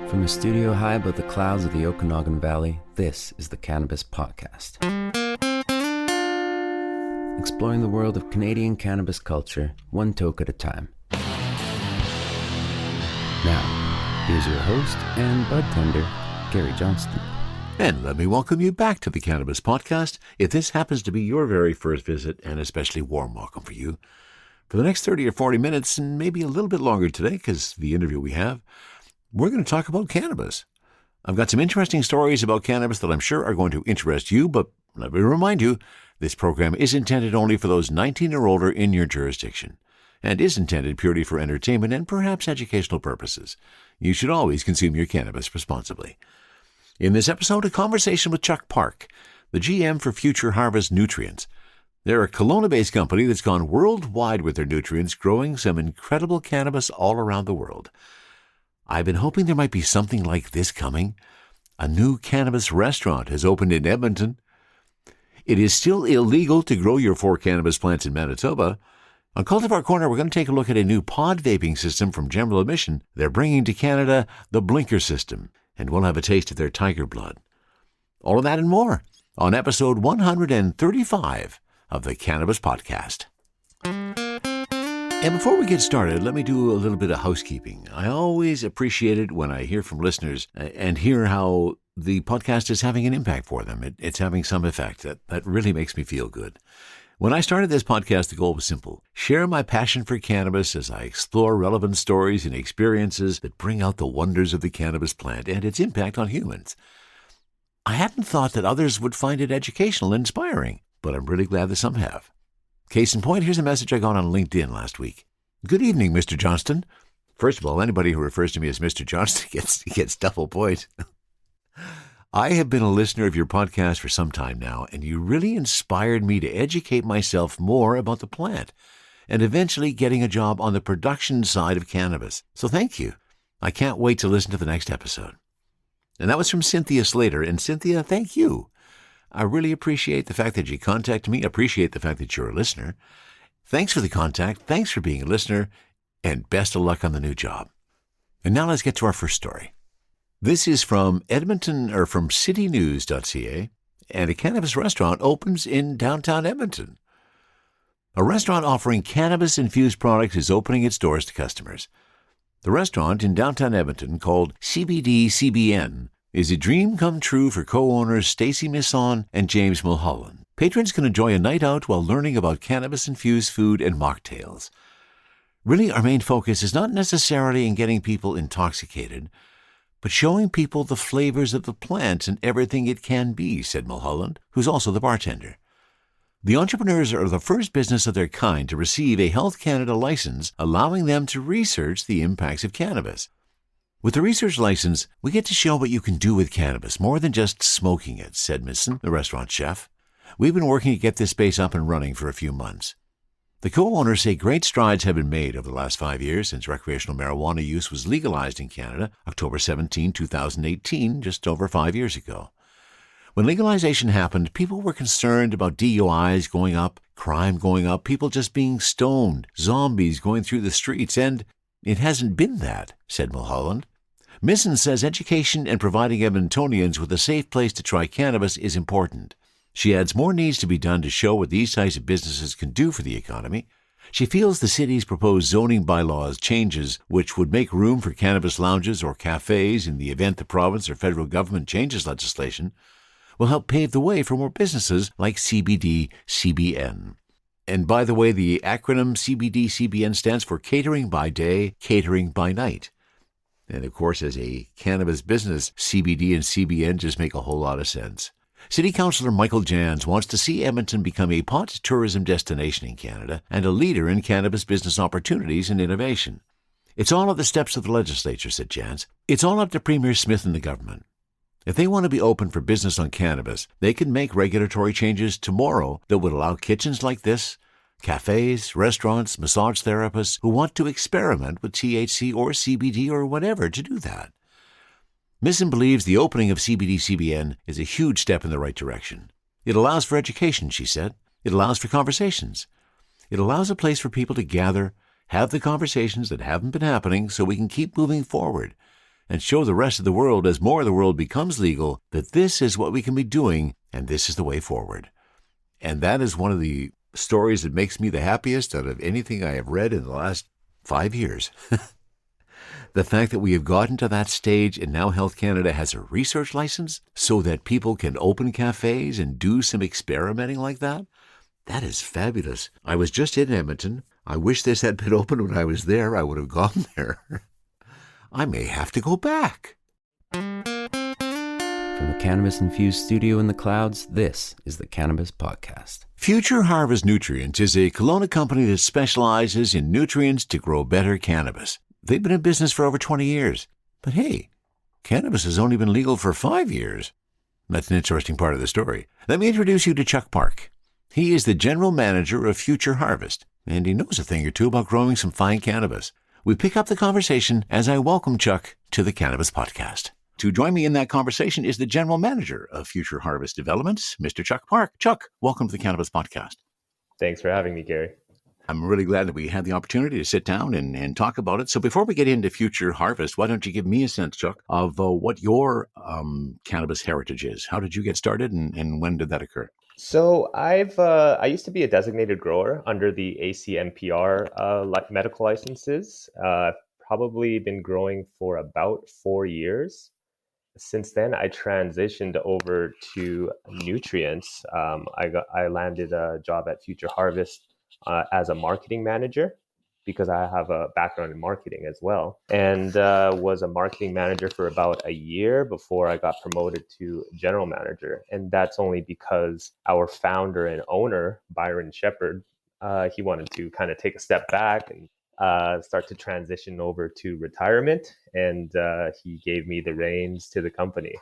From a studio high above the clouds of the Okanagan Valley, this is the Cannabis Podcast. Exploring the world of Canadian cannabis culture, one toke at a time. Now, here's your host and bud tender, Gary Johnston. And let me welcome you back to the Cannabis Podcast. If this happens to be your very first visit, an especially warm welcome for you. For the next 30 or 40 minutes, and maybe a little bit longer today, because the interview we have, we're going to talk about cannabis. I've got some interesting stories about cannabis that I'm sure are going to interest you, but let me remind you, this program is intended only for those 19 or older in your jurisdiction, and is intended purely for entertainment and perhaps educational purposes. You should always consume your cannabis responsibly. In this episode, a conversation with Chuck Park, the GM for Future Harvest Nutrients. They're a Kelowna-based company that's gone worldwide with their nutrients, growing some incredible cannabis all around the world. I've been hoping there might be something like this coming. A new cannabis restaurant has opened in Edmonton. It is still illegal to grow your 4 cannabis plants in Manitoba. On Cultivar Corner, we're going to take a look at a new pod vaping system from General Admission. They're bringing to Canada the Blinker system, and we'll have a taste of their tiger blood. All of that and more on episode 135 of the Cannabis Podcast. And before we get started, let me do a little bit of housekeeping. I always appreciate it when I hear from listeners and hear how the podcast is having an impact for them. It's having some effect. That really makes me feel good. When I started this podcast, the goal was simple. Share my passion for cannabis as I explore relevant stories and experiences that bring out the wonders of the cannabis plant and its impact on humans. I hadn't thought that others would find it educational and inspiring, but I'm really glad that some have. Case in point, here's a message I got on LinkedIn last week. Good evening, Mr. Johnston. First of all, anybody who refers to me as Mr. Johnston gets double point. I have been a listener of your podcast for some time now, and you really inspired me to educate myself more about the plant and eventually getting a job on the production side of cannabis. So thank you. I can't wait to listen to the next episode. And that was from Cynthia Slater. And Cynthia, thank you. I really appreciate the fact that you contacted me. Appreciate the fact that you're a listener. Thanks for the contact. Thanks for being a listener. And best of luck on the new job. And now let's get to our first story. This is from Edmonton, or from citynews.ca, and a cannabis restaurant opens in downtown Edmonton. A restaurant offering cannabis-infused products is opening its doors to customers. The restaurant in downtown Edmonton, called CBD-CBN, is a dream come true for co-owners Stacey Misson and James Mulholland. Patrons can enjoy a night out while learning about cannabis-infused food and mocktails. Really, our main focus is not necessarily in getting people intoxicated, but showing people the flavors of the plant and everything it can be, said Mulholland, who's also the bartender. The entrepreneurs are the first business of their kind to receive a Health Canada license, allowing them to research the impacts of cannabis. With the research license, we get to show what you can do with cannabis, more than just smoking it, said Misson, the restaurant chef. We've been working to get this space up and running for a few months. The co-owners say great strides have been made over the last 5 years since recreational marijuana use was legalized in Canada, October 17, 2018, just over 5 years ago. When legalization happened, people were concerned about DUIs going up, crime going up, people just being stoned, zombies going through the streets, and it hasn't been that, said Mulholland. Misson says education and providing Edmontonians with a safe place to try cannabis is important. She adds more needs to be done to show what these types of businesses can do for the economy. She feels the city's proposed zoning bylaws changes, which would make room for cannabis lounges or cafes in the event the province or federal government changes legislation, will help pave the way for more businesses like CBD-CBN. And by the way, the acronym CBD-CBN stands for Catering by Day, Catering by Night. And of course, as a cannabis business, CBD and CBN just make a whole lot of sense. City Councillor Michael Jans wants to see Edmonton become a pot tourism destination in Canada and a leader in cannabis business opportunities and innovation. It's all at the steps of the legislature, said Jans. It's all up to Premier Smith and the government. If they want to be open for business on cannabis, they can make regulatory changes tomorrow that would allow kitchens like this, cafes, restaurants, massage therapists who want to experiment with THC or CBD or whatever to do that. Misson believes the opening of CBD-CBN is a huge step in the right direction. It allows for education, she said. It allows for conversations. It allows a place for people to gather, have the conversations that haven't been happening so we can keep moving forward. and show the rest of the world as more of the world becomes legal that this is what we can be doing and this is the way forward. And that is one of the stories that makes me the happiest out of anything I have read in the last 5 years. The fact that we have gotten to that stage and now Health Canada has a research license so that people can open cafes and do some experimenting like that, that is fabulous. I was just in Edmonton. I wish this had been open when I was there. I would have gone there. I may have to go back. From the cannabis-infused studio in the clouds, this is the Cannabis Podcast. Future Harvest Nutrients is a Kelowna company that specializes in nutrients to grow better cannabis. They've been in business for over 20 years. But hey, cannabis has only been legal for 5 years. That's an interesting part of the story. Let me introduce you to Chuck Park. He is the general manager of Future Harvest, and he knows a thing or two about growing some fine cannabis. We pick up the conversation as I welcome Chuck to the Cannabis Podcast. To join me in that conversation is the general manager of Future Harvest Developments, Mr. Chuck Park. Chuck, welcome to the Cannabis Podcast. Thanks for having me, Gary. I'm really glad that we had the opportunity to sit down and talk about it. So before we get into Future Harvest, why don't you give me a sense, Chuck, of what your cannabis heritage is? How did you get started and when did that occur? So I used to be a designated grower under the ACMPR medical licenses. Probably been growing for about 4 years. Since then, I transitioned over to nutrients. I landed a job at Future Harvest as a marketing manager because I have a background in marketing as well, and was a marketing manager for about a year before I got promoted to general manager. And that's only because our founder and owner, Byron Shepherd, he wanted to kind of take a step back and start to transition over to retirement, and he gave me the reins to the company.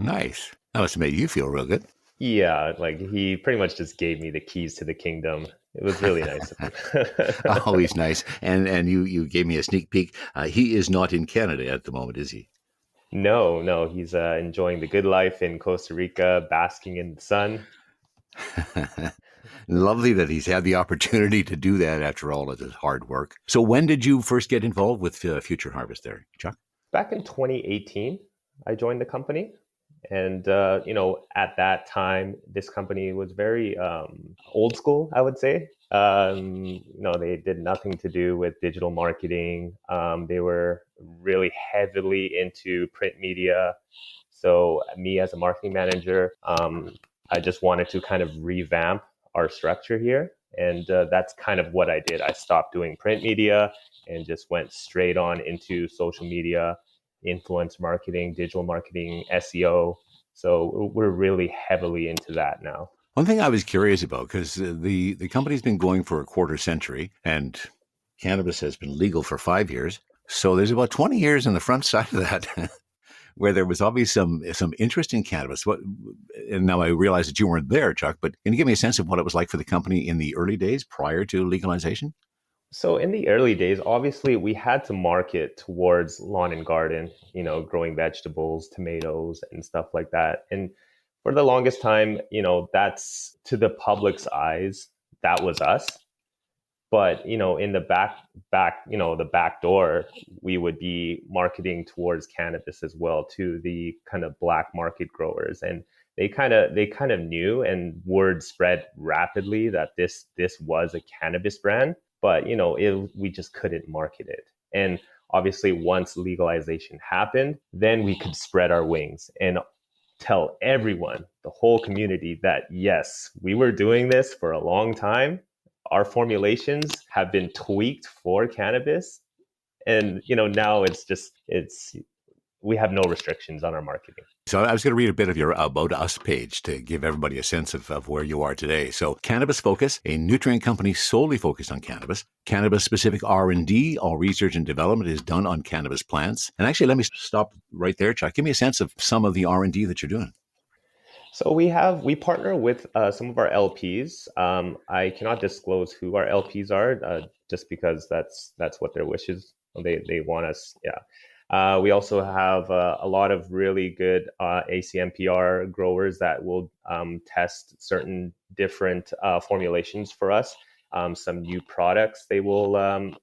Nice. That must have made you feel real good. Yeah, like he pretty much just gave me the keys to the kingdom. It was really nice of him. Always nice. And you gave me a sneak peek. He is not in Canada at the moment, is he? No, he's enjoying the good life in Costa Rica, basking in the sun. Lovely that he's had the opportunity to do that after all of his hard work. So when did you first get involved with Future Harvest there, Chuck? Back in 2018, I joined the company. And, at that time, this company was very old school, I would say. They did nothing to do with digital marketing. They were really heavily into print media. So me as a marketing manager, I just wanted to kind of revamp our structure here. And that's kind of what I did. I stopped doing print media and just went straight on into social media, influence marketing, digital marketing, SEO. So we're really heavily into that now. One thing I was curious about, because the company's been going for a quarter century and cannabis has been legal for 5 years. So there's about 20 years on the front side of that where there was obviously some interest in cannabis. And now I realize that you weren't there, Chuck, but can you give me a sense of what it was like for the company in the early days prior to legalization? So in the early days, obviously, we had to market towards lawn and garden, growing vegetables, tomatoes, and stuff like that. And for the longest time, that's to the public's eyes, that was us. But, in the the back door, we would be marketing towards cannabis as well to the kind of black market growers. And they kind of knew, and word spread rapidly that this was a cannabis brand. But, we just couldn't market it. And obviously, once legalization happened, then we could spread our wings and tell everyone, the whole community, that yes, we were doing this for a long time. Our formulations have been tweaked for cannabis. And, now we have no restrictions on our marketing. So I was going to read a bit of your About Us page to give everybody a sense of where you are today. So Cannabis Focus, a nutrient company solely focused on cannabis. Cannabis-specific R&D, all research and development is done on cannabis plants. And actually, let me stop right there, Chuck. Give me a sense of some of the R&D that you're doing. So we partner with some of our LPs. I cannot disclose who our LPs are, just because that's what their wishes. They want us. Yeah. We also have a lot of really good ACMPR growers that will test certain different formulations for us. Some new products they will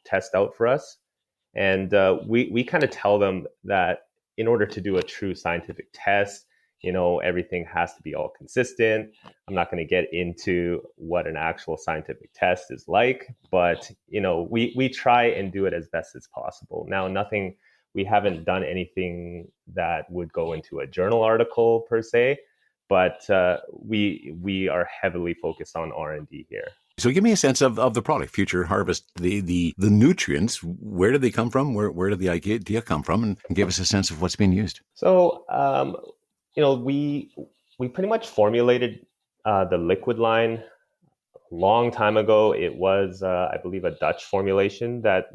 test out for us. And we kind of tell them that in order to do a true scientific test, everything has to be all consistent. I'm not going to get into what an actual scientific test is like, but we try and do it as best as possible. Now, we haven't done anything that would go into a journal article per se, but we are heavily focused on R&D here. So give me a sense of the product, Future Harvest, the nutrients. Where did they come from? Where did the idea come from? And give us a sense of what's being used. So, we pretty much formulated the liquid line a long time ago. It was, I believe, a Dutch formulation that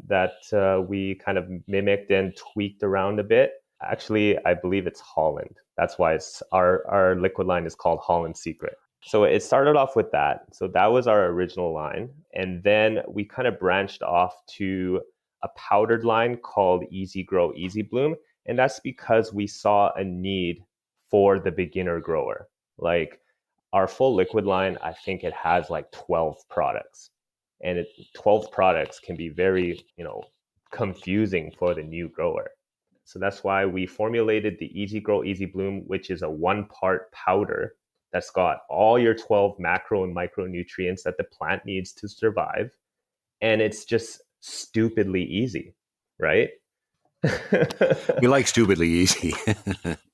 we kind of mimicked and tweaked around a bit. Actually, I believe it's Holland. That's why our liquid line is called Holland Secret. So it started off with that. So that was our original line. And then we kind of branched off to a powdered line called Easy Grow, Easy Bloom. And that's because we saw a need for the beginner grower. Like our full liquid line, I think it has like 12 products. And 12 products can be very, confusing for the new grower. So that's why we formulated the Easy Grow, Easy Bloom, which is a 1-part powder that's got all your 12 macro and micronutrients that the plant needs to survive. And it's just stupidly easy, right? We like stupidly easy.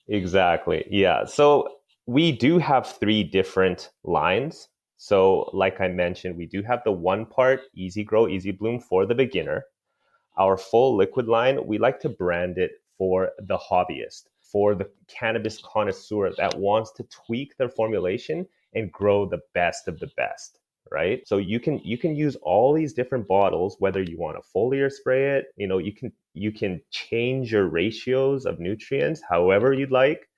Exactly. Yeah. So we do have 3 different lines. So like I mentioned, we do have the 1-part Easy Grow, Easy Bloom for the beginner. Our full liquid line, we like to brand it for the hobbyist, for the cannabis connoisseur that wants to tweak their formulation and grow the best of the best, right? So you can use all these different bottles, whether you want to foliar spray it, you can change your ratios of nutrients however you'd like.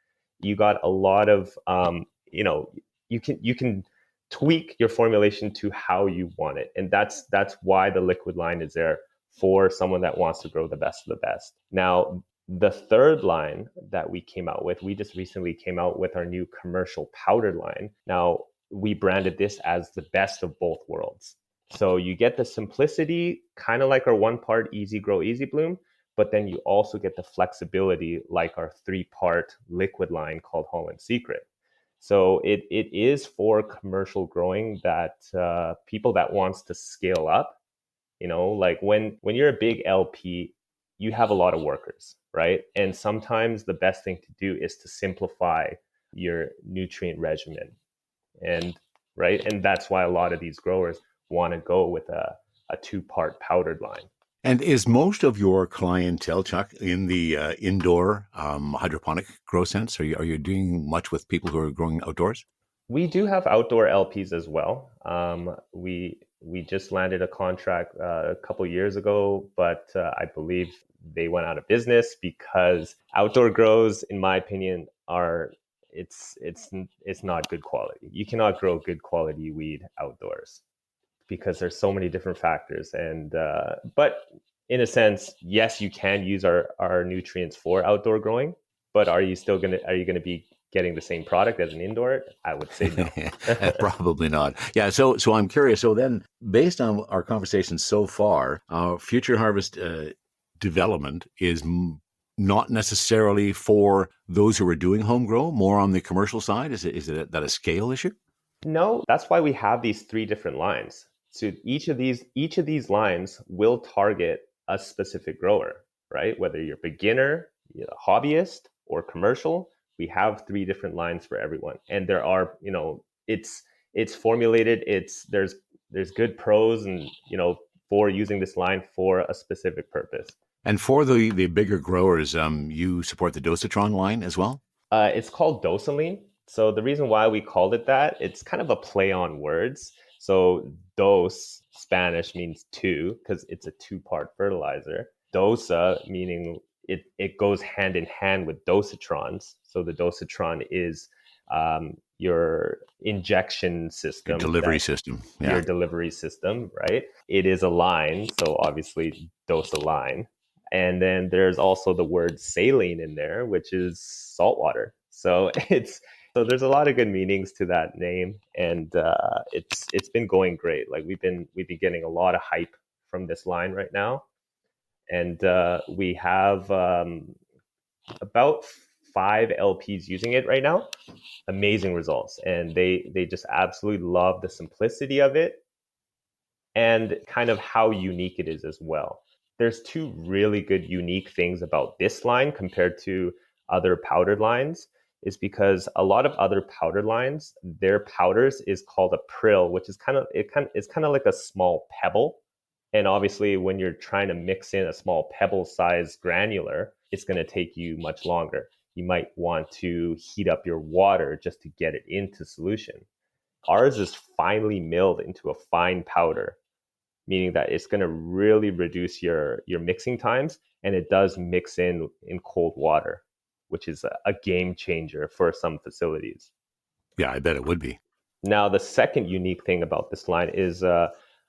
You got a lot of you can tweak your formulation to how you want it, and that's why the liquid line is there for someone that wants to grow the best of the best. Now, the third line that we came out with, we just recently came out with our new commercial powdered line. Now, we branded this as the best of both worlds. So you get the simplicity, kind of like our 1-part Easy Grow, Easy Bloom, but then you also get the flexibility like our 3-part liquid line called Holland Secret. So it is for commercial growing that people that wants to scale up. Like when you're a big LP, you have a lot of workers, right? And sometimes the best thing to do is to simplify your nutrient regimen. And that's why a lot of these growers want to go with a 2-part powdered line. And is most of your clientele, Chuck, in the indoor hydroponic grow sense? Are you doing much with people who are growing outdoors? We do have outdoor LPs as well. We just landed a contract a couple years ago, but I believe they went out of business because outdoor grows, in my opinion, it's not good quality. You cannot grow good quality weed outdoors because there's so many different factors. And but in a sense, yes, you can use our nutrients for outdoor growing, but are you gonna be getting the same product as an indoor? I would say no. Probably not. Yeah. So I'm curious. So then, based on our conversation so far, Future Harvest development is not necessarily for those who are doing home grow, more on the commercial side. Is it that a scale issue? No, that's why we have these 3 different lines. So each of these lines will target a specific grower, right? Whether you're beginner, you're a hobbyist, or commercial, we have 3 different lines for everyone. And there are, it's formulated. There's good pros and for using this line for a specific purpose. And for the bigger growers, you support the Dosatron line as well? It's called Dosaline. So the reason why we called it that, it's kind of a play on words. So dos, Spanish, means 2 because it's a 2-part fertilizer. Dosa, meaning it goes hand in hand with dosatrons. So the dosatron is your injection system. Your delivery system. Yeah. Your delivery system, right? It is a line. So obviously Dosaline. And then there's also the word saline in there, which is saltwater. So there's a lot of good meanings to that name, and it's been going great. Like we've been getting a lot of hype from this line right now, And we have about 5 LPs using it right now. Amazing results. And they just absolutely love the simplicity of it and kind of how unique it is as well. There's two really good unique things about this line compared to other powdered lines is because a lot of other powdered lines, their powders is called a prill, which is it's kind of like a small pebble. And obviously when you're trying to mix in a small pebble size granular, it's going to take you much longer. You might want to heat up your water just to get it into solution. Ours is finely milled into a fine powder, meaning that it's going to really reduce your mixing times, and it does mix in cold water, which is a game changer for some facilities. Yeah, I bet it would be. Now, the second unique thing about this line is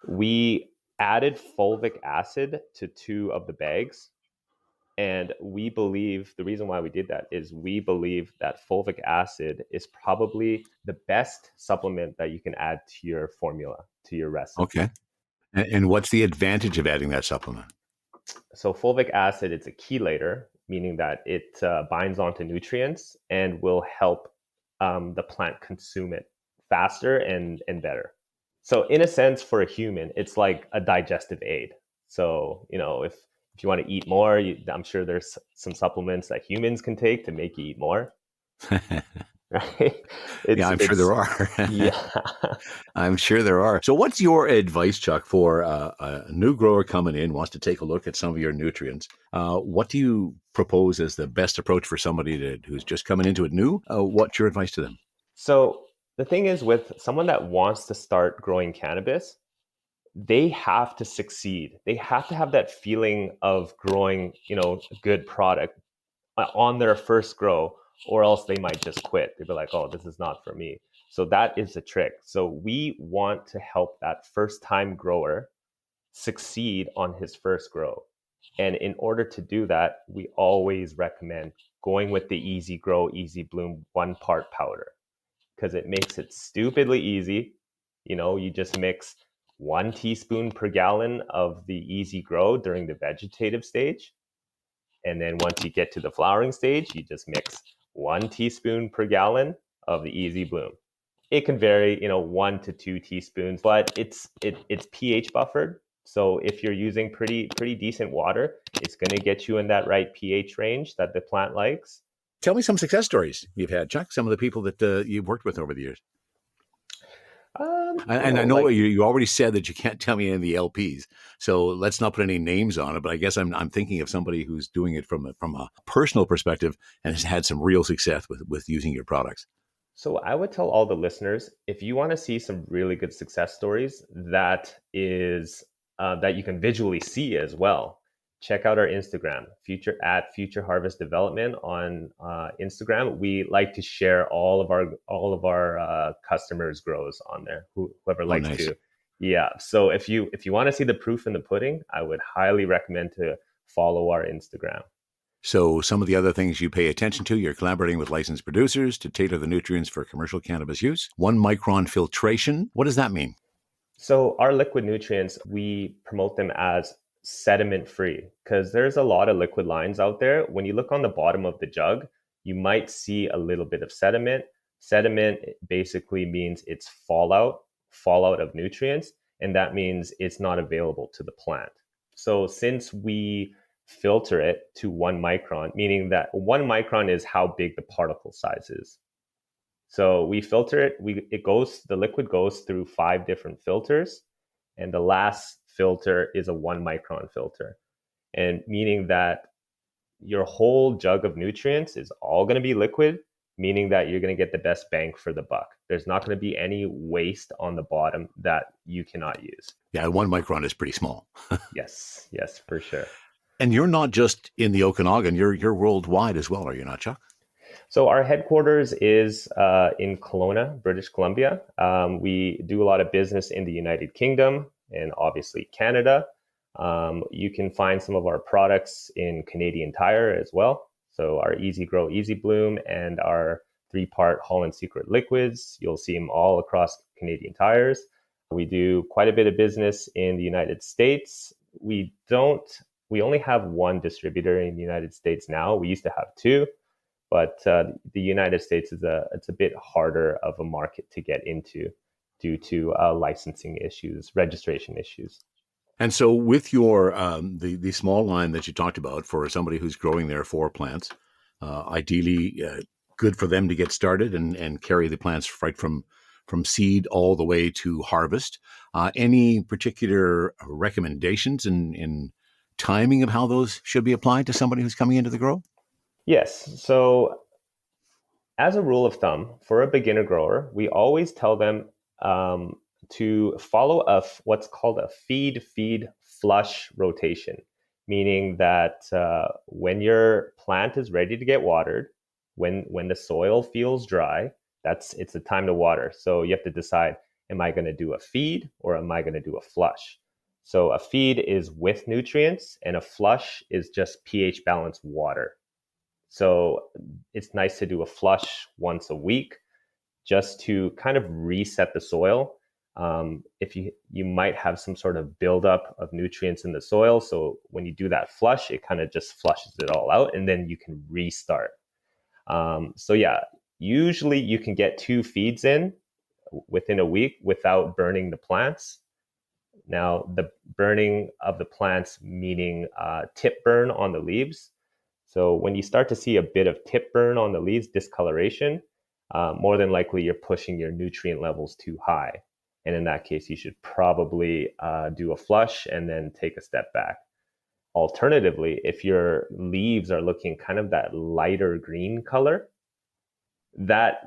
we added fulvic acid to 2 of the bags. And we believe the reason why we did that is we believe that fulvic acid is probably the best supplement that you can add to your formula, to your recipe. Okay. And what's the advantage of adding that supplement? So fulvic acid, it's a chelator, meaning that it binds onto nutrients and will help the plant consume it faster and better. So in a sense, for a human, it's like a digestive aid. So, if you want to eat more, I'm sure there's some supplements that humans can take to make you eat more. Right? Yeah, I'm sure there are. Yeah. I'm sure there are. So what's your advice, Chuck, for a new grower coming in, wants to take a look at some of your nutrients? What do you propose as the best approach for somebody who's just coming into it new? What's your advice to them? So the thing is, with someone that wants to start growing cannabis, they have to succeed. They have to have that feeling of growing, a good product on their first grow, or else they might just quit. They'd be like, oh, this is not for me. So that is the trick. So we want to help that first time grower succeed on his first grow. And in order to do that, we always recommend going with the easy grow, easy bloom 1 part powder, because it makes it stupidly easy. You just mix 1 teaspoon per gallon of the easy grow during the vegetative stage. And then once you get to the flowering stage, you just mix 1 teaspoon per gallon of the easy bloom. It can vary, 1 to 2 teaspoons, but it's pH buffered. So if you're using pretty decent water, it's going to get you in that right pH range that the plant likes. Tell me some success stories you've had, Chuck, some of the people that you've worked with over the years. And I know you already said that you can't tell me any of the LPs, so let's not put any names on it. But I guess I'm thinking of somebody who's doing it from a personal perspective and has had some real success with using your products. So I would tell all the listeners, if you want to see some really good success stories, that you can visually see as well, check out our Instagram, Future Harvest Development on Instagram. We like to share all of our customers' grows on there. Whoever likes to, yeah. So if you want to see the proof in the pudding, I would highly recommend to follow our Instagram. So some of the other things you pay attention to, you're collaborating with licensed producers to tailor the nutrients for commercial cannabis use. 1 micron filtration. What does that mean? So our liquid nutrients, we promote them as sediment free, because there's a lot of liquid lines out there. When you look on the bottom of the jug, you might see a little bit of sediment. Sediment basically means it's fallout of nutrients, and that means it's not available to the plant. So since we filter it to 1 micron, meaning that 1 micron is how big the particle size is. So we filter it. The liquid goes through 5 different filters, and the last filter is a 1 micron filter, and meaning that your whole jug of nutrients is all going to be liquid, meaning that you're going to get the best bang for the buck. There's not going to be any waste on the bottom that you cannot use. Yeah, 1 micron is pretty small. Yes, for sure. And you're not just in the Okanagan, you're worldwide as well, are you not, Chuck? So our headquarters is in Kelowna, British Columbia. We do a lot of business in the United Kingdom and obviously Canada. You can find some of our products in Canadian Tire as well. So our Easy Grow, Easy Bloom, and our 3-part Holland Secret liquids, you'll see them all across Canadian Tires. We do quite a bit of business in the United States. We don't we only have one distributor in the United States now. We used to have two, but the United States it's a bit harder of a market to get into due to licensing issues, registration issues. And so, with your the small line that you talked about for somebody who's growing their 4 plants, ideally good for them to get started and carry the plants right from seed all the way to harvest. Any particular recommendations in timing of how those should be applied to somebody who's coming into the grow? Yes. So as a rule of thumb, for a beginner grower, we always tell them to follow what's called a feed flush rotation, meaning that when your plant is ready to get watered, when the soil feels dry, it's the time to water. So you have to decide: am I going to do a feed or am I going to do a flush? So a feed is with nutrients, and a flush is just pH balanced water. So it's nice to do a flush once a week just to kind of reset the soil. If you might have some sort of buildup of nutrients in the soil. So when you do that flush, it kind of just flushes it all out, and then you can restart. So yeah, usually you can get 2 feeds in within a week without burning the plants. Now, the burning of the plants, meaning tip burn on the leaves. So when you start to see a bit of tip burn on the leaves, discoloration, more than likely you're pushing your nutrient levels too high. And in that case, you should probably do a flush and then take a step back. Alternatively, if your leaves are looking kind of that lighter green color, that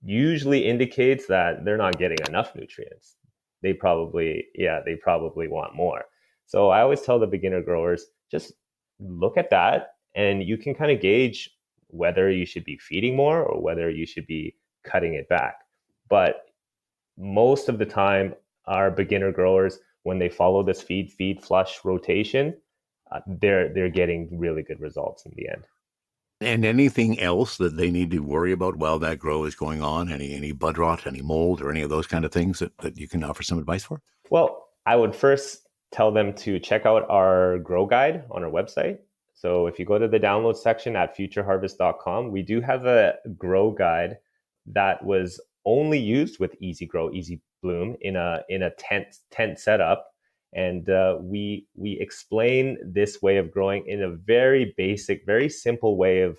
usually indicates that they're not getting enough nutrients. They probably want more. So I always tell the beginner growers, just look at that and you can kind of gauge whether you should be feeding more or whether you should be cutting it back. But most of the time, our beginner growers, when they follow this feed flush rotation, they're getting really good results in the end. And anything else that they need to worry about while that grow is going on? Any bud rot, any mold, or any of those kind of things that you can offer some advice for? Well, I would first tell them to check out our grow guide on our website. So if you go to the download section at futureharvest.com, we do have a grow guide that was only used with Easy Grow, Easy Bloom in a tent setup. And we explain this way of growing in a very basic, very simple way of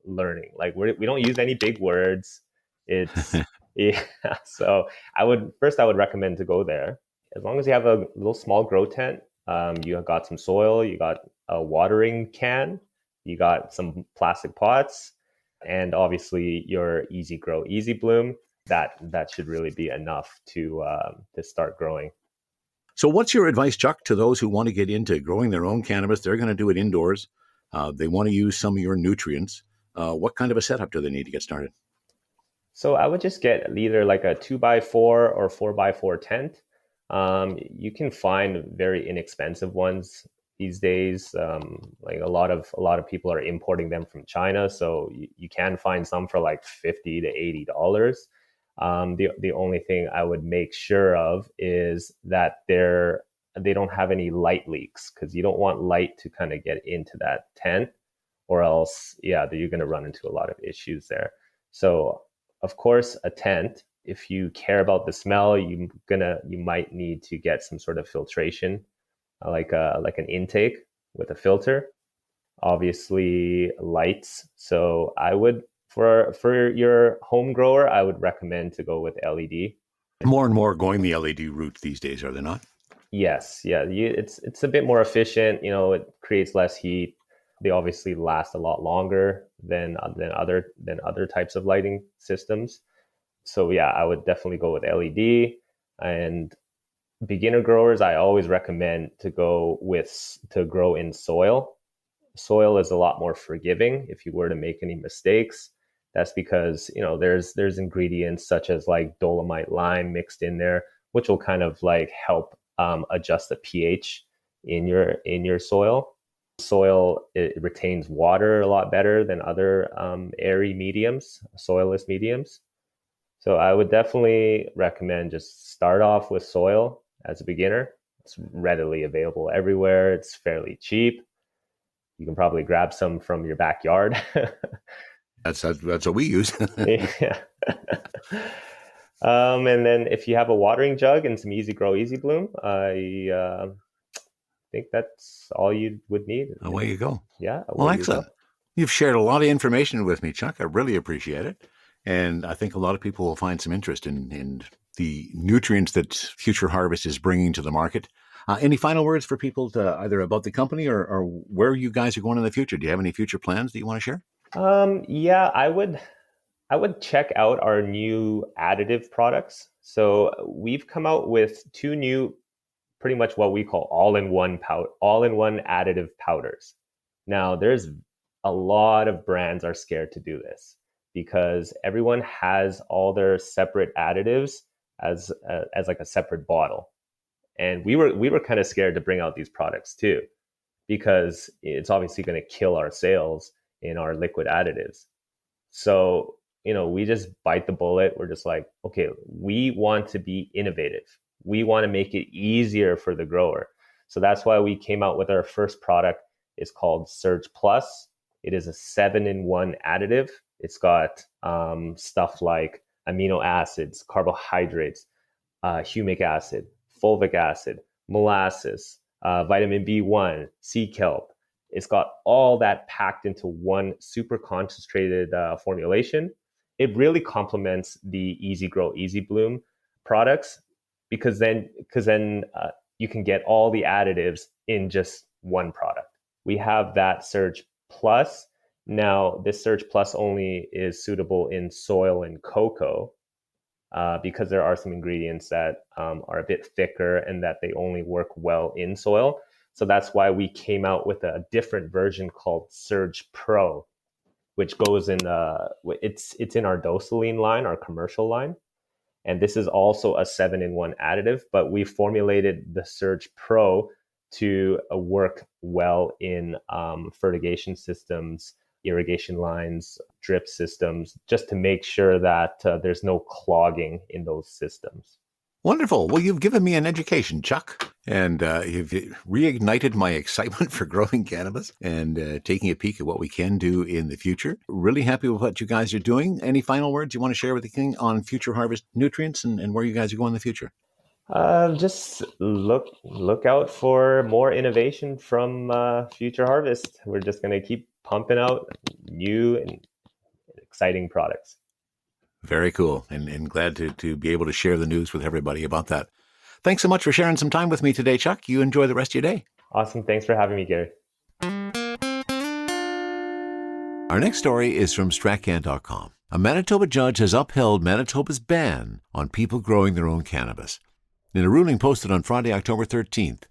learning. Like we don't use any big words. It's yeah. So I would recommend to go there. As long as you have a little small grow tent, you have got some soil, you got a watering can, you got some plastic pots, and obviously your Easy Grow, Easy Bloom. That should really be enough to start growing. So what's your advice, Chuck, to those who want to get into growing their own cannabis? They're going to do it indoors. They want to use some of your nutrients. What kind of a setup do they need to get started? So I would just get either like a 2x4 or 4x4 tent. You can find very inexpensive ones these days. Like a lot of people are importing them from China, so you can find some for like $50 to $80. The only thing I would make sure of is that they don't have any light leaks, because you don't want light to kind of get into that tent, or else you're going to run into a lot of issues there. So of course, a tent, if you care about the smell, you might need to get some sort of filtration, like an intake with a filter. Obviously, lights. So I would, for your home grower, I would recommend to go with LED. More and more going the LED route these days, are they not? Yes, yeah. It's a bit more efficient. It creates less heat. They obviously last a lot longer than other types of lighting systems. So yeah, I would definitely go with LED. And beginner growers, I always recommend to grow in soil. Soil is a lot more forgiving if you were to make any mistakes. That's because there's ingredients such as like dolomite lime mixed in there, which will kind of like help adjust the pH in your soil. Soil, it retains water a lot better than other airy mediums, soilless mediums. So I would definitely recommend just start off with soil as a beginner. It's readily available everywhere. It's fairly cheap. You can probably grab some from your backyard. That's what we use. Yeah. And then if you have a watering jug and some Easy Grow, Easy Bloom, I think that's all you would need. Away you go. Yeah. Well, excellent. You've shared a lot of information with me, Chuck. I really appreciate it. And I think a lot of people will find some interest in the nutrients that Future Harvest is bringing to the market. Any final words for people to either about the company or where you guys are going in the future? Do you have any future plans that you want to share? Yeah, I would check out our new additive products. So we've come out with 2 new, pretty much what we call all-in-one additive powders. Now, there's a lot of brands are scared to do this because everyone has all their separate additives as like a separate bottle. And we were kind of scared to bring out these products too, because it's obviously going to kill our sales in our liquid additives. So, we just bite the bullet. We're just like, okay, we want to be innovative. We want to make it easier for the grower. So that's why we came out with our first product. It's called Surge Plus. It is a 7-in-1 additive. It's got stuff like amino acids, carbohydrates, humic acid, fulvic acid, molasses, vitamin B1, sea kelp. It's got all that packed into one super concentrated formulation. It really complements the Easy Grow, Easy Bloom products because then you can get all the additives in just one product. We have that Surge Plus. Now, this Surge Plus only is suitable in soil and cocoa because there are some ingredients that are a bit thicker and that they only work well in soil. So that's why we came out with a different version called Surge Pro, which goes in it's in our Dosaline line, our commercial line. And this is also a 7-in-1 additive, but we formulated the Surge Pro to work well in fertigation systems, irrigation lines, drip systems, just to make sure that there's no clogging in those systems. Wonderful. Well, you've given me an education, Chuck, and you've reignited my excitement for growing cannabis and taking a peek at what we can do in the future. Really happy with what you guys are doing. Any final words you want to share with the king on Future Harvest nutrients and where you guys are going in the future? Just look out for more innovation from Future Harvest. We're just going to keep pumping out new and exciting products. Very cool, and glad to be able to share the news with everybody about that. Thanks so much for sharing some time with me today, Chuck. You enjoy the rest of your day. Awesome. Thanks for having me, Gary. Our next story is from Stratcan.com. A Manitoba judge has upheld Manitoba's ban on people growing their own cannabis. In a ruling posted on Friday, October 13th,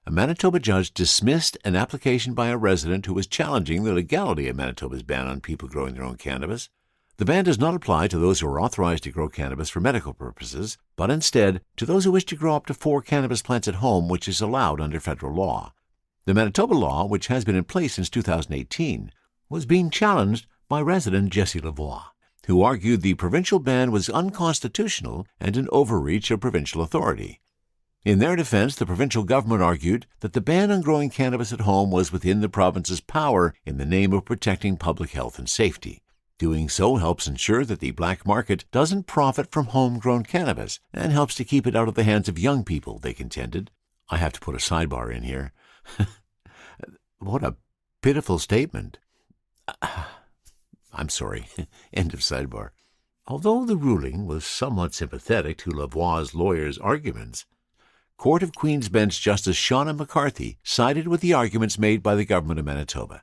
a Manitoba judge dismissed an application by a resident who was challenging the legality of Manitoba's ban on people growing their own cannabis. The ban does not apply to those who are authorized to grow cannabis for medical purposes, but instead to those who wish to grow up to 4 cannabis plants at home, which is allowed under federal law. The Manitoba law, which has been in place since 2018, was being challenged by resident Jesse Lavoie, who argued the provincial ban was unconstitutional and an overreach of provincial authority. In their defense, the provincial government argued that the ban on growing cannabis at home was within the province's power in the name of protecting public health and safety. Doing so helps ensure that the black market doesn't profit from homegrown cannabis and helps to keep it out of the hands of young people, they contended. I have to put a sidebar in here. What a pitiful statement. I'm sorry. End of sidebar. Although the ruling was somewhat sympathetic to Lavoie's lawyers' arguments, Court of Queen's Bench Justice Shauna McCarthy sided with the arguments made by the government of Manitoba,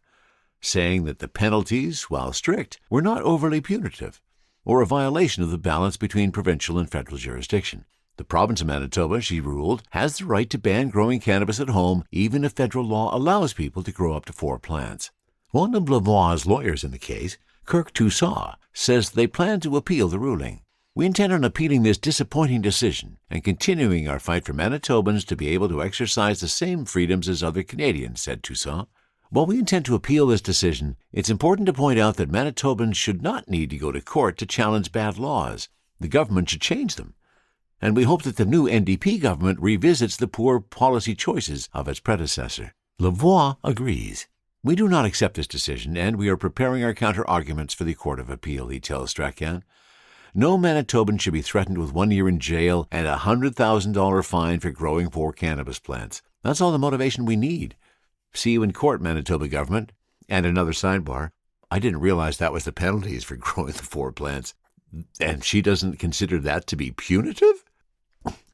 saying that the penalties, while strict, were not overly punitive or a violation of the balance between provincial and federal jurisdiction. The province of Manitoba, she ruled, has the right to ban growing cannabis at home even if federal law allows people to grow up to 4 plants. One of Lavoie's lawyers in the case, Kirk Toussaint, says they plan to appeal the ruling. We intend on appealing this disappointing decision and continuing our fight for Manitobans to be able to exercise the same freedoms as other Canadians, said Toussaint. While we intend to appeal this decision, it's important to point out that Manitobans should not need to go to court to challenge bad laws. The government should change them. and we hope that the new NDP government revisits the poor policy choices of its predecessor. Lavoie agrees. We do not accept this decision, and we are preparing our counter-arguments for the Court of Appeal, he tells Strachan. No Manitoban should be threatened with 1 year in jail and a $100,000 fine for growing 4 cannabis plants. That's all the motivation we need. See you in court, Manitoba government. And another sidebar. I didn't realize that was the penalties for growing the 4 plants. And she doesn't consider that to be punitive?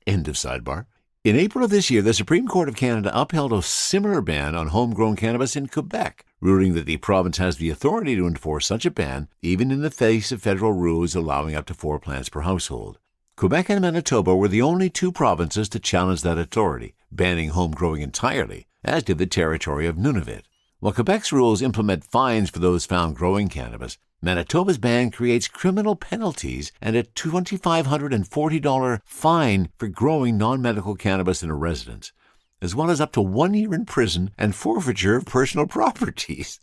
End of sidebar. In April of this year, the Supreme Court of Canada upheld a similar ban on homegrown cannabis in Quebec, ruling that the province has the authority to enforce such a ban, even in the face of federal rules allowing up to 4 plants per household. Quebec and Manitoba were the only 2 provinces to challenge that authority, banning home growing entirely, as did the territory of Nunavut. While Quebec's rules implement fines for those found growing cannabis, Manitoba's ban creates criminal penalties and a $2,540 fine for growing non-medical cannabis in a residence, as well as up to 1 year in prison and forfeiture of personal properties.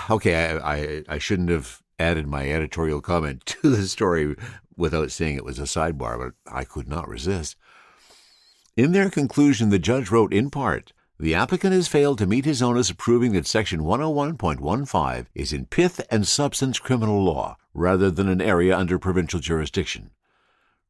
Okay, I shouldn't have added my editorial comment to the story without saying it was a sidebar, but I could not resist. In their conclusion, the judge wrote in part, the applicant has failed to meet his onus of proving that Section 101.15 is in pith and substance criminal law, rather than an area under provincial jurisdiction.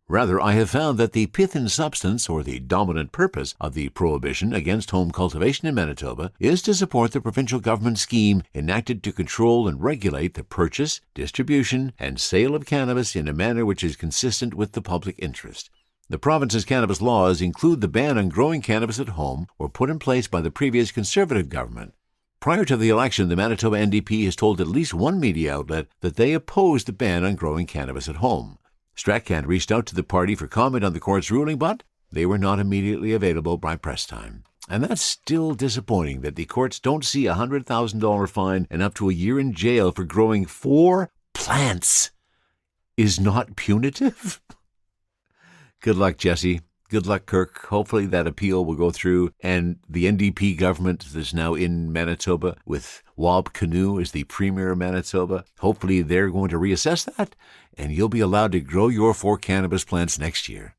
Rather, I have found that the pith and substance, or the dominant purpose, of the prohibition against home cultivation in Manitoba is to support the provincial government scheme enacted to control and regulate the purchase, distribution, and sale of cannabis in a manner which is consistent with the public interest. The province's cannabis laws include the ban on growing cannabis at home, were put in place by the previous Conservative government. Prior to the election, the Manitoba NDP has told at least one media outlet that they opposed the ban on growing cannabis at home. Strachan reached out to the party for comment on the court's ruling, but they were not immediately available by press time. And that's still disappointing that the courts don't see a $100,000 fine and up to a year in jail for growing 4 plants is not punitive. Good luck, Jesse. Good luck, Kirk. Hopefully that appeal will go through, and the NDP government that's now in Manitoba with Wab Kinew as the Premier of Manitoba, hopefully they're going to reassess that, and you'll be allowed to grow your 4 cannabis plants next year.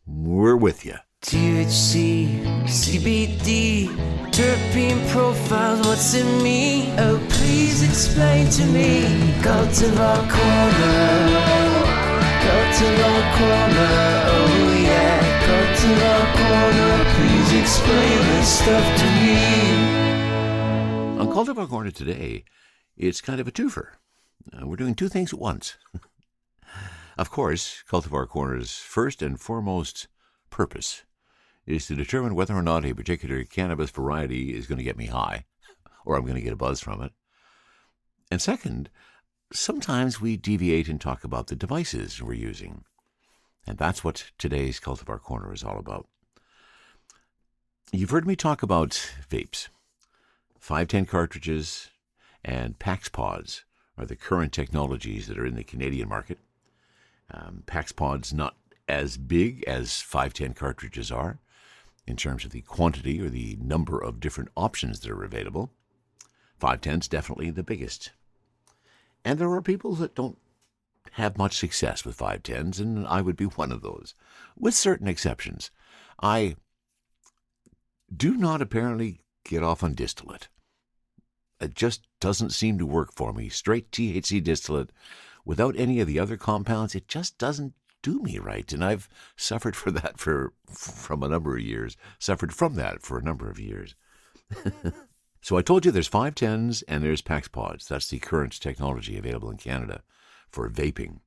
We're with you. THC, CBD, terpene profiles, what's in me? Oh, please explain to me. Cultivar Corner. Cultivar Corner, oh yeah. Cultivar Corner, please explain this stuff to me. On Cultivar Corner today, it's kind of a twofer. We're doing 2 things at once. Of course, Cultivar Corner's first and foremost purpose is to determine whether or not a particular cannabis variety is going to get me high, or I'm going to get a buzz from it. And second, sometimes we deviate and talk about the devices we're using. And that's what today's Cultivar Corner is all about. You've heard me talk about vapes. 510 cartridges and PAX pods are the current technologies that are in the Canadian market. PAX pods not as big as 510 cartridges are in terms of the quantity or the number of different options that are available. 510's definitely the biggest. And there are people that don't have much success with 510s, and I would be one of those, with certain exceptions. I do not apparently get off on distillate. It just doesn't seem to work for me. Straight THC distillate, without any of the other compounds, it just doesn't do me right. And I've suffered from that for a number of years. So I told you there's 510s and there's PAX pods. That's the current technology available in Canada for vaping.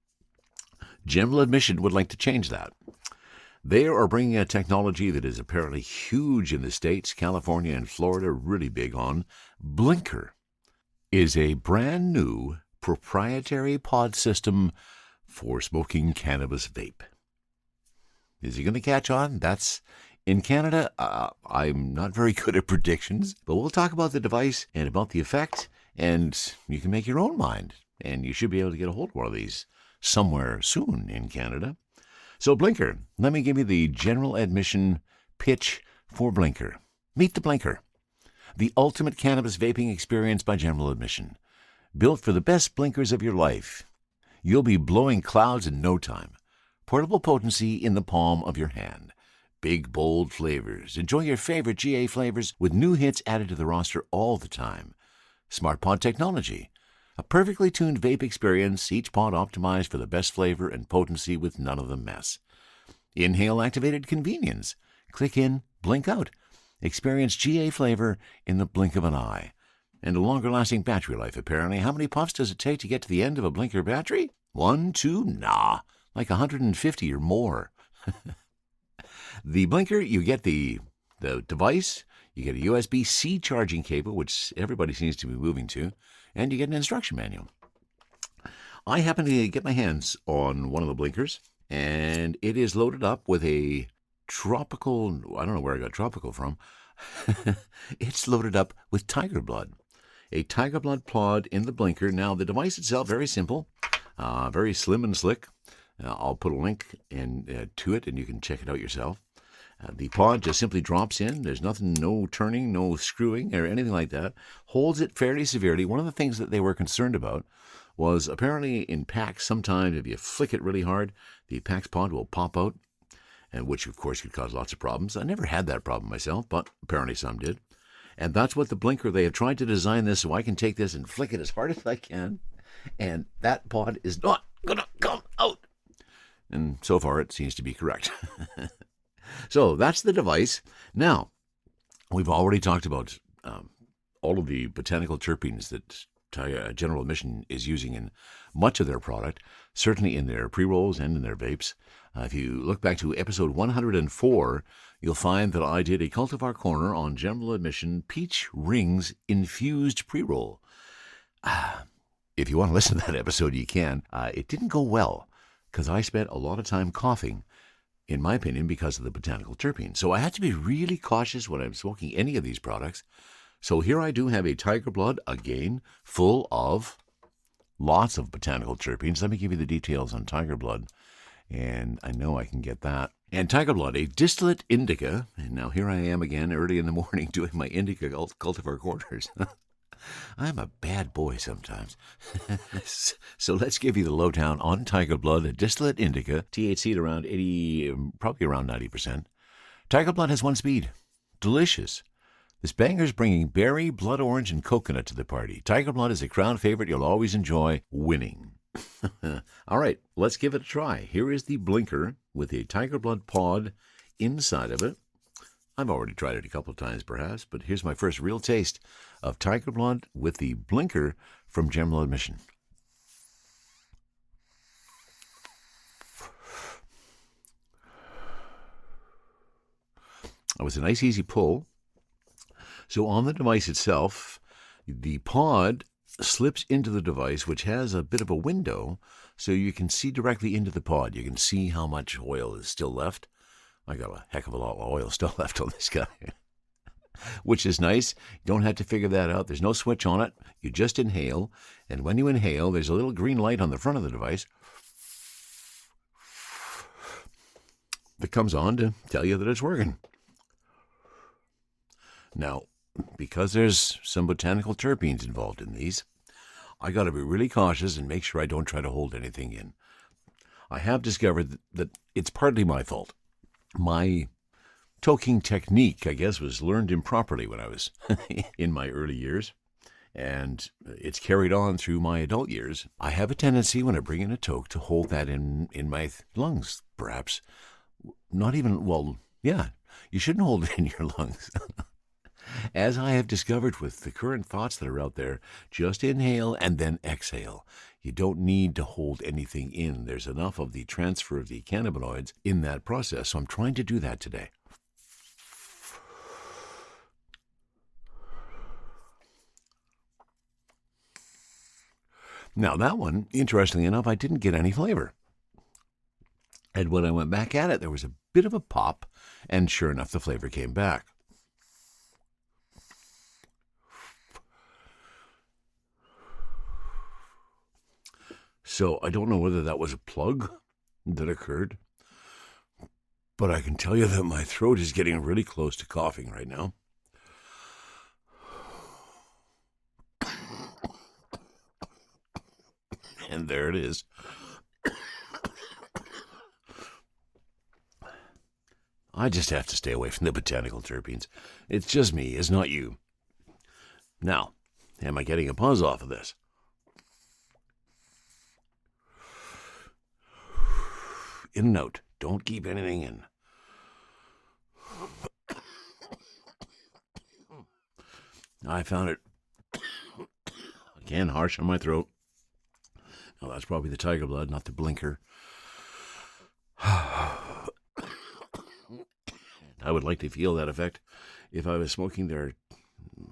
General Admission would like to change that. They are bringing a technology that is apparently huge in the States. California and Florida really big on. Blinker is a brand new proprietary pod system for smoking cannabis vape. Is he going to catch on? That's in Canada. I'm not very good at predictions, but we'll talk about the device and about the effect, and you can make your own mind. And you should be able to get a hold of one of these somewhere soon in Canada. So Blinker, let me give you the general admission pitch for Blinker. Meet the Blinker, the ultimate cannabis vaping experience by general admission. Built for the best blinkers of your life. You'll be blowing clouds in no time. Portable potency in the palm of your hand. Big, bold flavors. Enjoy your favorite GA flavors with new hits added to the roster all the time. Smart Pod technology. A perfectly tuned vape experience, each pod optimized for the best flavor and potency with none of the mess. Inhale-activated convenience. Click in, blink out. Experience GA flavor in the blink of an eye. And a longer-lasting battery life, apparently. How many puffs does it take to get to the end of a blinker battery? 1, 2, nah. Like 150 or more. The blinker, you get the device, you get a USB-C charging cable, which everybody seems to be moving to, and you get an instruction manual. I happen to get my hands on one of the blinkers, and it is loaded up with a tropical, I don't know where I got tropical from. It's loaded up with tiger blood. A tiger blood pod in the blinker. Now, the device itself, very simple, very slim and slick. I'll put a link to it, and you can check it out yourself. The pod just simply drops in. There's nothing, no turning, no screwing, or anything like that. Holds it fairly severely. One of the things that they were concerned about was apparently in packs, sometimes if you flick it really hard, the PAX pod will pop out, and which, of course, could cause lots of problems. I never had that problem myself, but apparently some did. And that's what the blinker, they have tried to design this so I can take this and flick it as hard as I can, and that pod is not going to come out. And so far, it seems to be correct. So that's the device. Now, we've already talked about all of the botanical terpenes that General Admission is using in much of their product, certainly in their pre-rolls and in their vapes. If you look back to episode 104, you'll find that I did a Cultivar Corner on General Admission Peach Rings Infused Pre-Roll. If you want to listen to that episode, you can. It didn't go well because I spent a lot of time coughing, in my opinion, because of the botanical terpenes. So I had to be really cautious when I'm smoking any of these products. So here I do have a tiger blood, again, full of lots of botanical terpenes. Let me give you the details on tiger blood, and I know I can get that. And tiger blood, a distillate indica, and now here I am again early in the morning doing my indica cultivar corners. I'm a bad boy sometimes. So let's give you the lowdown on tiger blood, a distillate indica, THC at around 80, probably around 90%. Tiger blood has one speed. Delicious. This banger's bringing berry, blood orange, and coconut to the party. Tiger blood is a crowd favorite you'll always enjoy, winning. All right, let's give it a try. Here is the blinker with a tiger blood pod inside of it. I've already tried it a couple of times, perhaps, but here's my first real taste of tiger blood with the blinker from General Admission. It was a nice, easy pull. So on the device itself, the pod slips into the device, which has a bit of a window, so you can see directly into the pod. You can see how much oil is still left. I got a heck of a lot of oil still left on this guy, which is nice. You don't have to figure that out. There's no switch on it. You just inhale, and when you inhale, there's a little green light on the front of the device that comes on to tell you that it's working. Now, because there's some botanical terpenes involved in these, I got to be really cautious and make sure I don't try to hold anything in. I have discovered that it's partly my fault. My toking technique, I guess, was learned improperly when I was in my early years, and it's carried on through my adult years. I have a tendency when I bring in a toke to hold that in my lungs, perhaps. Not even, well, yeah, you shouldn't hold it in your lungs. As I have discovered with the current thoughts that are out there, just inhale and then exhale. You don't need to hold anything in. There's enough of the transfer of the cannabinoids in that process, so I'm trying to do that today. Now that one, interestingly enough, I didn't get any flavor. And when I went back at it, there was a bit of a pop, and sure enough, the flavor came back. So I don't know whether that was a plug that occurred, but I can tell you that my throat is getting really close to coughing right now. And there it is. I just have to stay away from the botanical terpenes. It's just me, it's not you. Now, am I getting a buzz off of this? In and out. Don't keep anything in. I found it again harsh on my throat. Now that's probably the tiger blood, not the blinker. I would like to feel that effect if I was smoking their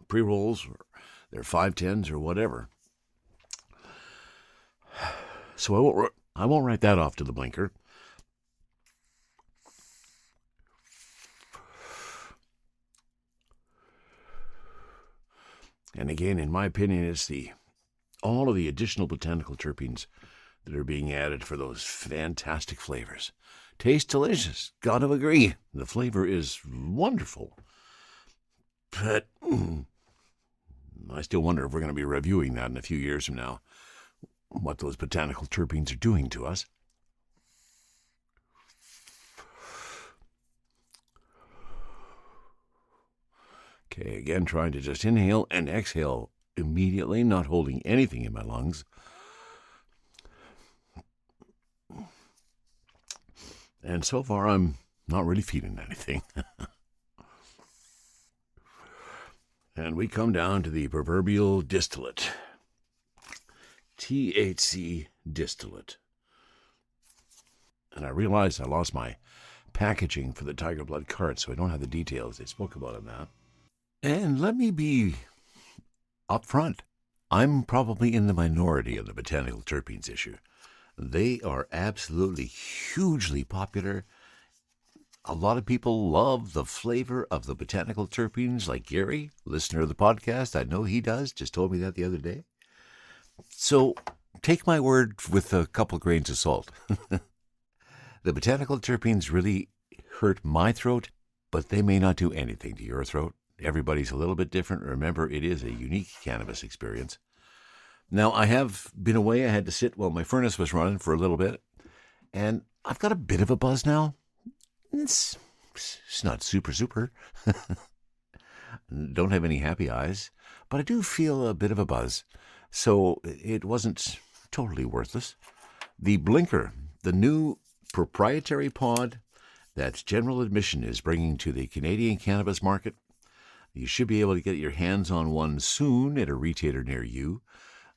pre-rolls or their 510s or whatever. So I won't write that off to the blinker. And again, in my opinion, it's all of the additional botanical terpenes that are being added for those fantastic flavors. Tastes delicious. Gotta agree. The flavor is wonderful. But I still wonder if we're going to be reviewing that in a few years from now, what those botanical terpenes are doing to us. Okay, again, trying to just inhale and exhale immediately, not holding anything in my lungs. And so far, I'm not really feeling anything. And we come down to the proverbial distillate. THC distillate. And I realized I lost my packaging for the Tiger Blood cart, so I don't have the details. They spoke about it now. And let me be upfront. I'm probably in the minority on the botanical terpenes issue. They are absolutely hugely popular. A lot of people love the flavor of the botanical terpenes, like Gary, listener of the podcast. I know he does, just told me that the other day. So take my word with a couple grains of salt. The botanical terpenes really hurt my throat, but they may not do anything to your throat. Everybody's a little bit different. Remember, it is a unique cannabis experience. Now, I have been away. I had to sit while my furnace was running for a little bit, and I've got a bit of a buzz now. It's not super. Don't have any happy eyes, but I do feel a bit of a buzz, so it wasn't totally worthless. The Blinker, the new proprietary pod that General Admission is bringing to the Canadian cannabis market. You should be able to get your hands on one soon at a retailer near you.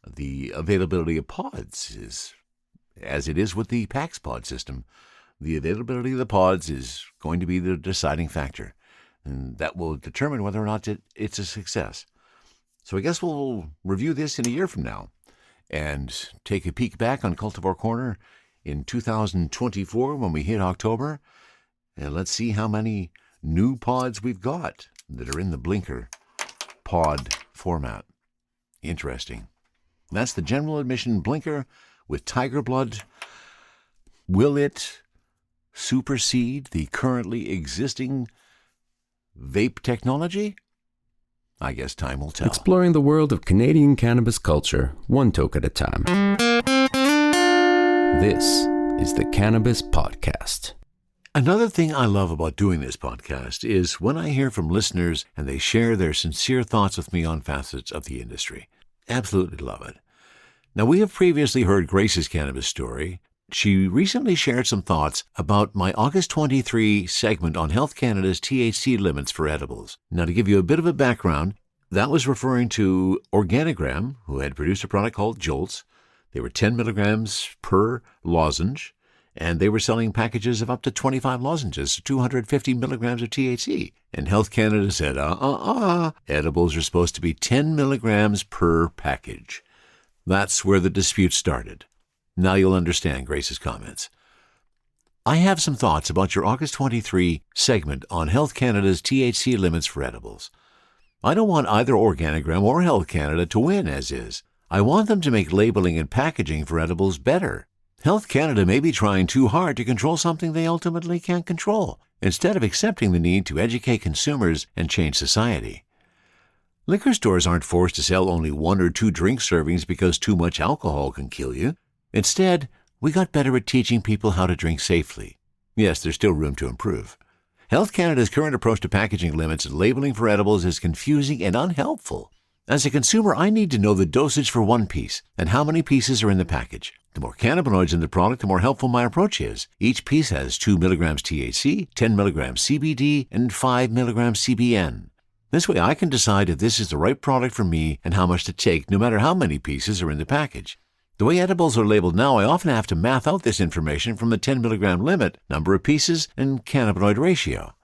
The availability of pods is, as it is with the PAX pod system, the availability of the pods is going to be the deciding factor, and that will determine whether or not it's a success. So I guess we'll review this in a year from now and take a peek back on Cultivar Corner in 2024 when we hit October, and let's see how many new pods we've got that are in the Blinker pod format. Interesting. That's the General Admission Blinker with Tiger Blood. Will it supersede the currently existing vape technology? I guess time will tell. Exploring the world of Canadian cannabis culture, one toke at a time. This is the Cannabis Podcast. Another thing I love about doing this podcast is when I hear from listeners and they share their sincere thoughts with me on facets of the industry. Absolutely love it. Now, we have previously heard Grace's cannabis story. She recently shared some thoughts about my August 23 segment on Health Canada's THC limits for edibles. Now, to give you a bit of a background, that was referring to Organigram, who had produced a product called Jolts. They were 10 milligrams per lozenge, and they were selling packages of up to 25 lozenges, 250 milligrams of THC. And Health Canada said, edibles are supposed to be 10 milligrams per package. That's where the dispute started. Now you'll understand Grace's comments. I have some thoughts about your August 23 segment on Health Canada's THC limits for edibles. I don't want either Organigram or Health Canada to win as is. I want them to make labeling and packaging for edibles better. Health Canada may be trying too hard to control something they ultimately can't control, instead of accepting the need to educate consumers and change society. Liquor stores aren't forced to sell only 1 or 2 drink servings because too much alcohol can kill you. Instead, we got better at teaching people how to drink safely. Yes, there's still room to improve. Health Canada's current approach to packaging limits and labeling for edibles is confusing and unhelpful. As a consumer, I need to know the dosage for one piece and how many pieces are in the package. The more cannabinoids in the product, the more helpful my approach is. Each piece has 2 milligrams THC, 10 milligrams CBD, and 5 milligrams CBN. This way I can decide if this is the right product for me and how much to take, no matter how many pieces are in the package. The way edibles are labeled now, I often have to math out this information from the 10 milligram limit, number of pieces, and cannabinoid ratio.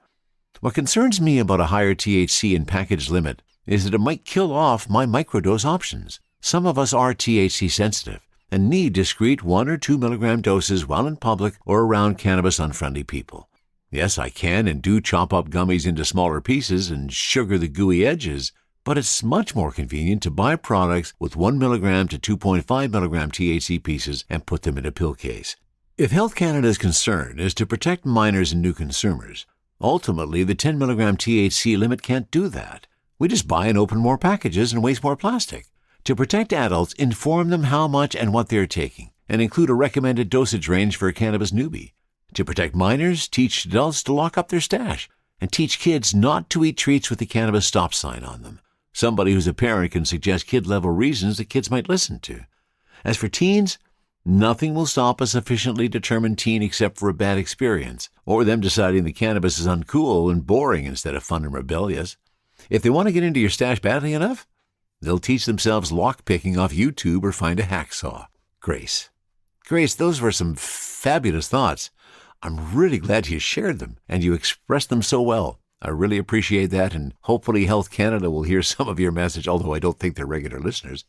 What concerns me about a higher THC and package limit is that it might kill off my microdose options. Some of us are THC sensitive and need discrete 1 or 2 milligram doses while in public or around cannabis-unfriendly people. Yes, I can and do chop up gummies into smaller pieces and sugar the gooey edges, but it's much more convenient to buy products with 1 milligram to 2.5 milligram THC pieces and put them in a pill case. If Health Canada's concern is to protect minors and new consumers, ultimately the 10 milligram THC limit can't do that. We just buy and open more packages and waste more plastic. To protect adults, inform them how much and what they're taking, and include a recommended dosage range for a cannabis newbie. To protect minors, teach adults to lock up their stash, and teach kids not to eat treats with the cannabis stop sign on them. Somebody who's a parent can suggest kid-level reasons that kids might listen to. As for teens, nothing will stop a sufficiently determined teen except for a bad experience, or them deciding the cannabis is uncool and boring instead of fun and rebellious. If they want to get into your stash badly enough, they'll teach themselves lock-picking off YouTube or find a hacksaw. Grace, those were some fabulous thoughts. I'm really glad you shared them, and you expressed them so well. I really appreciate that, and hopefully Health Canada will hear some of your message, although I don't think they're regular listeners.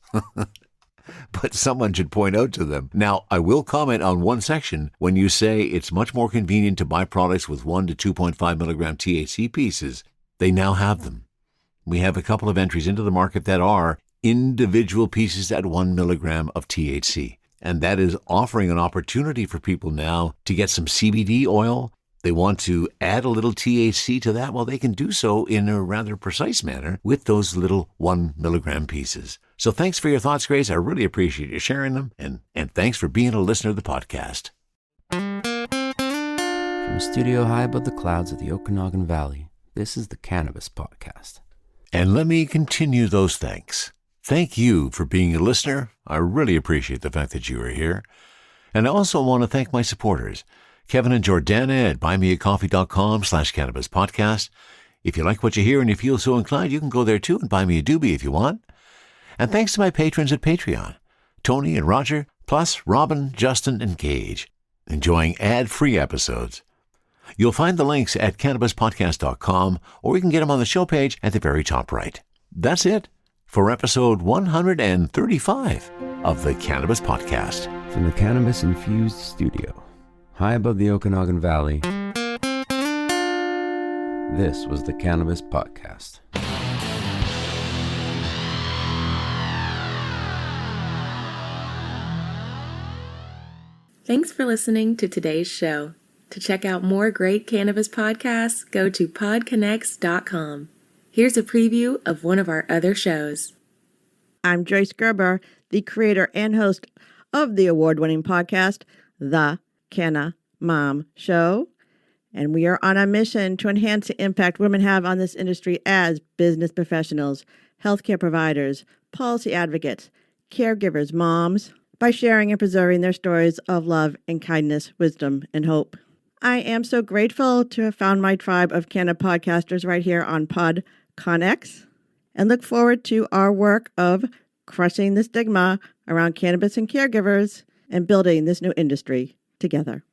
But someone should point out to them. Now, I will comment on one section when you say it's much more convenient to buy products with 1 to 2.5 milligram THC pieces. They now have them. We have a couple of entries into the market that are individual pieces at 1 milligram of THC. And that is offering an opportunity for people now to get some CBD oil. They want to add a little THC to that. Well, they can do so in a rather precise manner with those little 1 milligram pieces. So thanks for your thoughts, Grace. I really appreciate you sharing them. And thanks for being a listener to the podcast. From a studio high above the clouds of the Okanagan Valley, this is the Cannabis Podcast. And let me continue those thanks. Thank you for being a listener. I really appreciate the fact that you are here. And I also want to thank my supporters, Kevin and Jordana at buymeacoffee.com/cannabispodcast. If you like what you hear and you feel so inclined, you can go there too and buy me a doobie if you want. And thanks to my patrons at Patreon, Tony and Roger, plus Robin, Justin, and Gage, enjoying ad-free episodes. You'll find the links at cannabispodcast.com, or you can get them on the show page at the very top right. That's it for episode 135 of the Cannabis Podcast. From the cannabis-infused studio, high above the Okanagan Valley, this was the Cannabis Podcast. Thanks for listening to today's show. To check out more great cannabis podcasts, go to podconnects.com. Here's a preview of one of our other shows. I'm Joyce Gerber, the creator and host of the award-winning podcast, The Canna Mom Show. And we are on a mission to enhance the impact women have on this industry as business professionals, healthcare providers, policy advocates, caregivers, moms, by sharing and preserving their stories of love and kindness, wisdom, and hope. I am so grateful to have found my tribe of Canna podcasters right here on PodConX, and look forward to our work of crushing the stigma around cannabis and caregivers and building this new industry together.